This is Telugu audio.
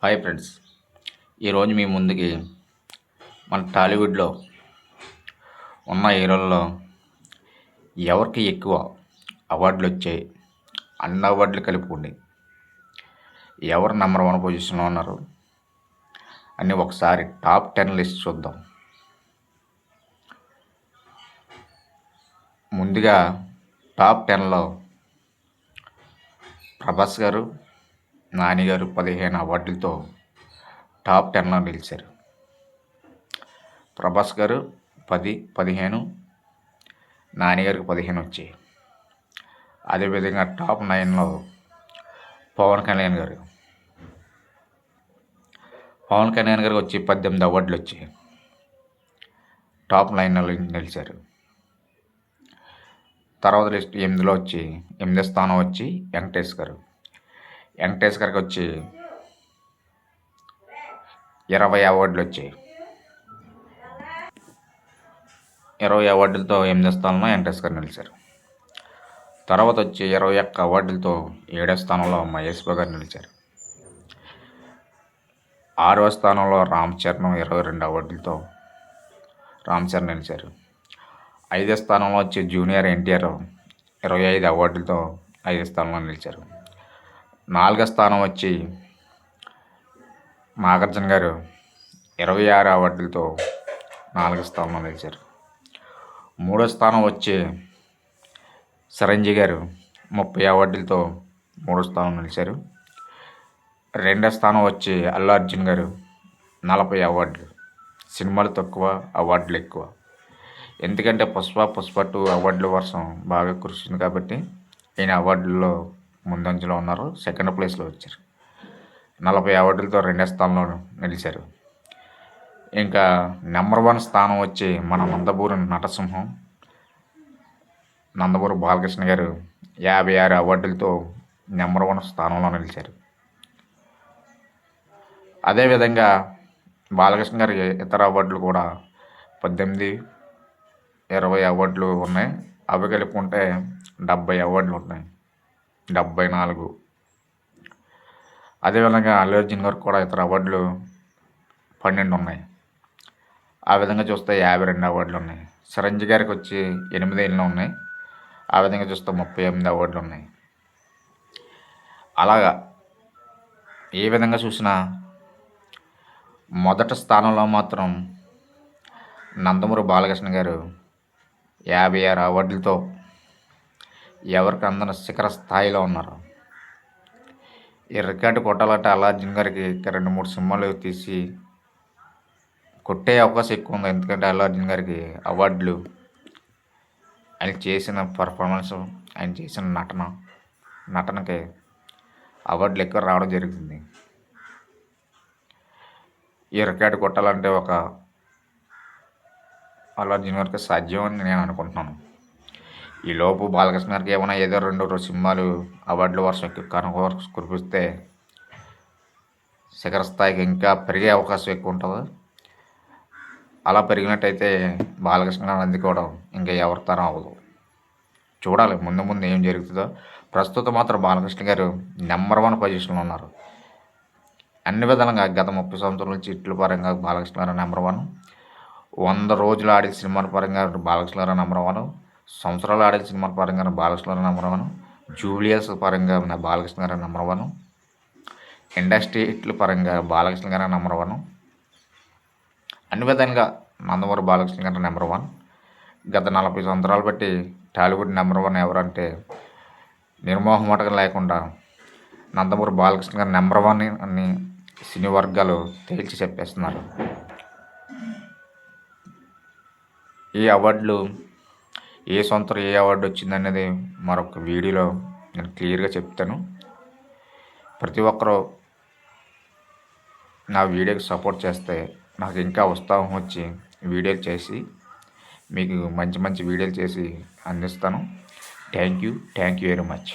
హాయ్ ఫ్రెండ్స్, ఈరోజు మీ ముందుకి మన టాలీవుడ్లో ఉన్న హీరోల్లో ఎవరికి ఎక్కువ అవార్డులు వచ్చాయి, అన్ని అవార్డులు కలుపుకోండి, ఎవరు నెంబర్ 1 పొజిషన్లో ఉన్నారు అని ఒకసారి టాప్ 10 లిస్ట్ చూద్దాం. ముందుగా టాప్ 10లో ప్రభాస్ గారు, నాని గారు 15 అవార్డులతో టాప్ 10లో నిలిచారు. ప్రభాస్ గారు 10, 15, నాని గారికి 15 వచ్చాయి. అదేవిధంగా టాప్ 9లో పవన్ కళ్యాణ్ గారికి వచ్చి 18 అవార్డులు వచ్చాయి. టాప్ 9లో నిలిచారు. తర్వాత లిస్ట్ 8లో వచ్చి 8వ స్థానం వచ్చి వెంకటేష్ గారికి వచ్చి 20 అవార్డులు వచ్చాయి. 20 అవార్డులతో 8వ స్థానంలో వెంకటేష్ గారు నిలిచారు. తర్వాత వచ్చి 21 అవార్డులతో 7వ స్థానంలో మహేష్ బాబు గారు నిలిచారు. 6వ స్థానంలో రామ్ చరణ్ 22 అవార్డులతో రామ్ చరణ్ నిలిచారు. 5వ స్థానంలో వచ్చి జూనియర్ ఎన్టీఆర్ 25 అవార్డులతో 5వ స్థానంలో నిలిచారు. 4వ స్థానం వచ్చి నాగార్జున గారు 26 అవార్డులతో 4వ స్థానంలో నిలిచారు. 3వ స్థానం వచ్చి చిరంజీవి గారు 30 అవార్డులతో 3వ స్థానంలో నిలిచారు. 2వ స్థానం వచ్చి అల్లు అర్జున్ గారు 40 అవార్డులు. సినిమాలు తక్కువ, అవార్డులు ఎక్కువ. ఎందుకంటే పుష్ప 2 అవార్డుల వర్షం బాగా కురిసింది కాబట్టి ఈయన అవార్డుల్లో ముందంజలో ఉన్నారు. సెకండ్ ప్లేస్లో వచ్చారు. 40 అవార్డులతో 2వ స్థానంలో నిలిచారు. ఇంకా నెంబర్ 1 స్థానం వచ్చి మన నందమూరి బాలకృష్ణ గారు 56 అవార్డులతో నెంబర్ 1 స్థానంలో నిలిచారు. అదేవిధంగా బాలకృష్ణ గారి ఇతర అవార్డులు కూడా 18, 20 అవార్డులు ఉన్నాయి. అవి కలుపుకుంటే 70 అవార్డులు ఉన్నాయి. 74. అదేవిధంగా అల్లు అర్జున్ గారికి కూడా ఇతర అవార్డులు 12 ఉన్నాయి. ఆ విధంగా చూస్తే 52 అవార్డులు ఉన్నాయి. చిరంజీవి గారికి వచ్చి 8 ఉన్నాయి. ఆ విధంగా చూస్తే 38 అవార్డులు ఉన్నాయి. అలాగా ఏ విధంగా చూసినా మొదటి స్థానంలో మాత్రం నందమూరి బాలకృష్ణ గారు 56 అవార్డులతో ఎవరికి అందని శిఖర స్థాయిలో ఉన్నారు. ఈ రికార్డు కొట్టాలంటే అల్లు అర్జున్ గారికి 2-3 సినిమాలు తీసి కొట్టే అవకాశం ఎక్కువ ఉంది. ఎందుకంటే అల్లు అర్జున్ గారికి అవార్డులు ఆయన చేసిన పర్ఫార్మెన్స్, ఆయన చేసిన నటనకి అవార్డులు ఎక్కువ రావడం జరుగుతుంది. ఈ రికార్డు కొట్టాలంటే ఒక అల్లు అర్జున్ గారికి సాధ్యం అని నేను అనుకుంటున్నాను. ఈలోపు బాలకృష్ణ గారికి ఏమైనా ఏదో 2 సినిమాలు అవార్డుల వర్షం కురిపిస్తే శిఖర స్థాయికి ఇంకా పెరిగే అవకాశం ఎక్కువ ఉంటుంది. అలా పెరిగినట్టయితే బాలకృష్ణ గారిని అందుకోవడం ఇంకా ఎవరి తరం అవ్వదు. చూడాలి ముందు ఏం జరుగుతుందో. ప్రస్తుతం మాత్రం బాలకృష్ణ గారు నెంబర్ 1 పొజిషన్లో ఉన్నారు. అన్ని విధాలుగా గత 30 సంవత్సరాల నుంచి ఇట్ల పరంగా బాలకృష్ణ గారు నెంబర్ 1. 100 రోజులు ఆడిన సినిమాల పరంగా బాలకృష్ణ గారు నెంబర్ 1. సంవత్సరాలు ఆడిన సినిమాల పరంగా బాలకృష్ణ గారు నెంబర్ 1. జూబ్లియర్స్ పరంగా బాలకృష్ణ గారు నెంబర్ 1. ఇండస్ట్రీ హిట్ల పరంగా బాలకృష్ణ గారు నెంబర్ 1. అన్ని విధంగా నందమూరి బాలకృష్ణ గారు నెంబర్ 1. గత 40 సంవత్సరాలు బట్టి టాలీవుడ్ నెంబర్ 1 ఎవరంటే నిర్మోహమాటం లేకుండా నందమూరి బాలకృష్ణ గారు నెంబర్ 1 అని సినీ వర్గాలు తేల్చి చెప్పేస్తున్నారు. ఈ అవార్డులు ఏ సంవత్సరం ఏ అవార్డు వచ్చిందనేది మరొక వీడియోలో నేను క్లియర్గా చెప్తాను. ప్రతి ఒక్కరూ నా వీడియోకి సపోర్ట్ చేస్తే నాకు ఇంకా ఉత్సాహం వచ్చి వీడియోలు చేసి మీకు మంచి వీడియోలు చేసి అందిస్తాను. Thank you very much.